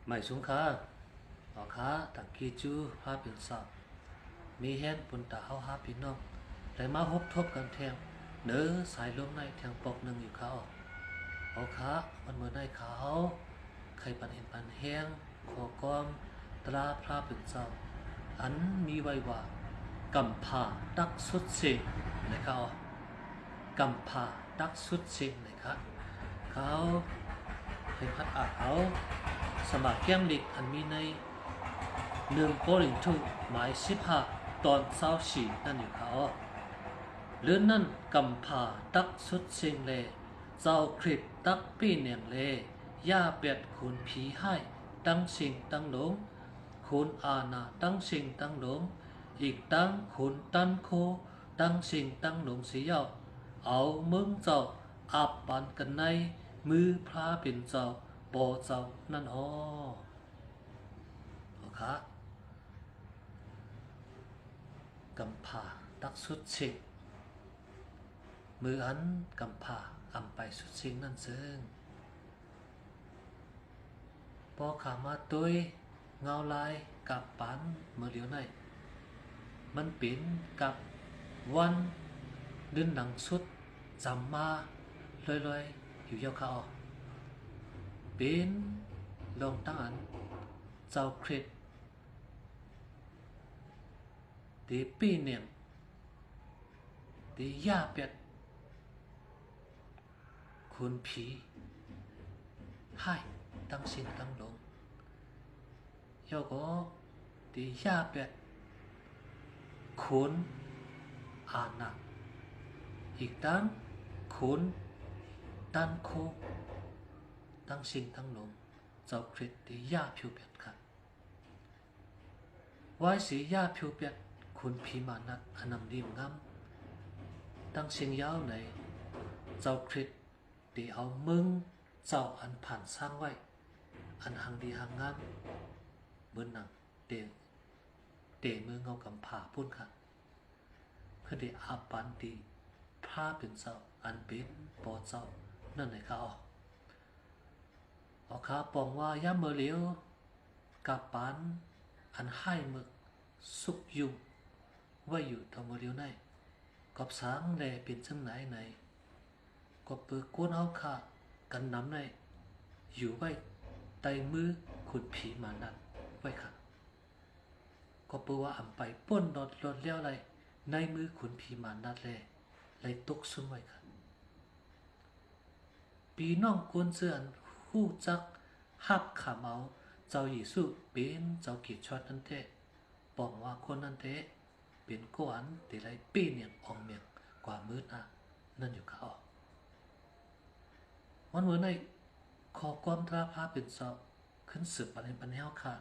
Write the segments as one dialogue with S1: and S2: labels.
S1: ไม่สูงค่าออกค้าตักกีจูพาเป็นสอบมีแฮนปุ่นตาเฮาหาพี่น้องแต่มาฮบทบกันแทงเนื้อสายลมในแทงปกหนึ่งอยู่เขาเอาค้ามันเมื่อได้เขาใครปันเห็นปันแห้งขอกอมตราพระเป็นเจ้าอันมีไว้ว่ากำผ่าตักสุดสิ่งนะครับกำผ่าตักสุดสิ่งนะครับเขาให้พัดอาเขาสมัครแก้มลิกอันมีใน1 โครินธ์หมาย15 ตอน24นั่นอยู่เขาหรือนั่นกำผ่าตักสุดสิ่งเลเจ้าคริสตักปีเนียงเลย่าเปียดขุนผีให้ตั้งสิ่งตั้งหลงขุนอาณาตั้งสิ่งตั้งหลงอีกตั้งขุนตันโคตั้งสิ่งตั้งหลงเสียเอาเมืองเจ้าอาบปันกันในมือพระเป็นเจ้าปอเจ้านั่นอ๋อค่ะกำผ่าตักสุดสิ่งมืออันกำผ่าอำไปสุดสิ่งนั่นซึ่งพอขามาตุยเงาลายกับปันเมื่อเลียวในมันเป็นกับวันเดินหนังสุดจำมาลอยๆอยู่เยาเขาเป็นลงตั้งอันเจ้าคริสตีปีเนียงตีย่าเป็ดคุณผีให้ตั้งสิ่งตั้งลงยกก็ตีย่าเป็ดคุณอาณาอีกตั้งคุณตันโคตั้งสิ่งตั้งลงเจ้าคริสตีย่าผิวเป็ดครับไว้สีย่าผิวเป็ดคุณผีมานัดอนำดีมงามตั้งสิ่งยาวในเจ้าคริสตีเอามึงเจ้าอันผ่านสร้างไว้อันหังดีหังงามเหมือนหนังเตะมือเงากำผ่าพุ่นค่ะเพื่อได้อาปันตีพระเป็นเจ้าอันเป็นปอเจ้านั่นไหนค่ะอ๋อค่ะปองว่าย่าเมื่อเลี้ยวกับปันอันให้มึกสุกยุงไว้อยู่ทำเมื่อเลี้ยวในกับสางแลเป็นจังไหนก็เปิดก้นเอาค่ะกันน้ำในอยู่ไว้ใต้มือขุดผีมานัดไว้ค่ะก็เปิดว่าอ่ำไปป้นรถเลี้ยวอะไรในมือขุนผีมานัดเลยตกซุ่มไว้ค่ะปีน้องกวนเสือนหู้จักฮับขาเมาเจ้าหญิสุเป็นเจ้ากิจชดนั่นเทบอกว่าคนนั่นเทเป็นก้อนตีไรปีเนี่ยอองเมียงกว่ามืดนั่นอยู่ค่ะวันเมื่อในขอความตราพาเป็นสอบขึ้นสืบปัญญาค่ะ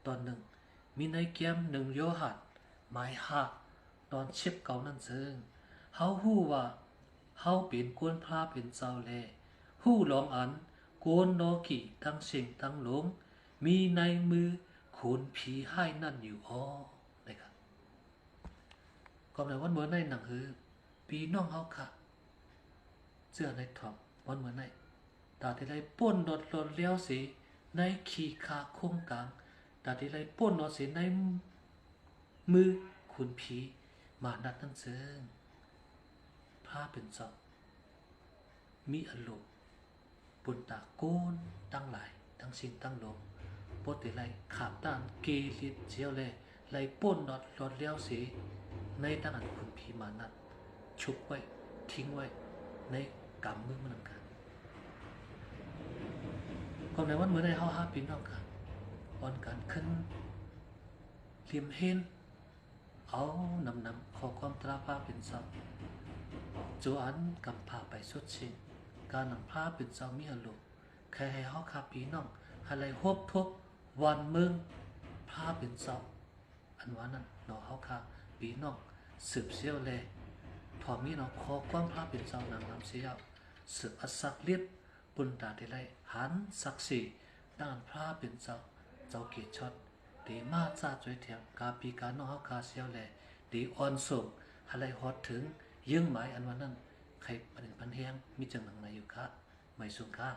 S1: ตอนหนึ่งมีในเกม1 โยหัดหมาย5 ตอนชิบเก่านั่นซึ่งเฮาฮู้ว่าเฮาเป็นกวนพระเป็นเจ้าแลฮู้ลองอันโกนโนกิตั้งสิ่งตั้งหลงมีในมือขุนผีให้นั่นอยู่นะครับก็ในวันเมื่อในหนังคือปีน้องเฮาค่ะเสื้อในท็อปวันเมื่อในตาที่ไรป้นรถเลี้ยวสีในขี่ขาโค้งกลางตาที่ไรป้นรถสีในมือขุนผีมานัดนั่นเซิงผ้าเป็นศพมีอารมณ์ปุ่นตาโกนตั้งหลายตั้งสิ่งตั้งลมปดที่ไรขามต้านเกลิดเจียวเลยไรป้นรถเลี้ยวสีในตั้งอันขุนผีมานัดชุบไว้ทิ้งไว้ในกำมือมันกันก็ในวันเมื่อได้เฮาหาพี่น้องกันวันการขึ้นเลียมเฮนเอานำขอความตราภาพเป็นเสาจวนกำพาไปสุดชิงการนำภาพเป็นเสามีอารมณ์ใครให้เฮาคาพี่น้องอะไรฮบทบวันเมืองภาพเป็นเสาอันว่านั้นเนาะเฮาคาพี่น้องสืบเสียวเลยพอมีเนาะขอความภาพเป็นเสานำเสียวสืบอัศกเลียบปุนตาที่ไรหันศักดิ์ศรีด้านพระเป็นเจ้าเกียรติชดดีมาจ้าจวยเถียงกาปีกาโนเฮาคาเซียวแลดีอ่อนส่งอะไรฮอดถึงยื่งหมายอันวันนั้นใครประเด็นพันเฮียงมีจังหนังในอยู่ค่ะไม่สูงค่ะ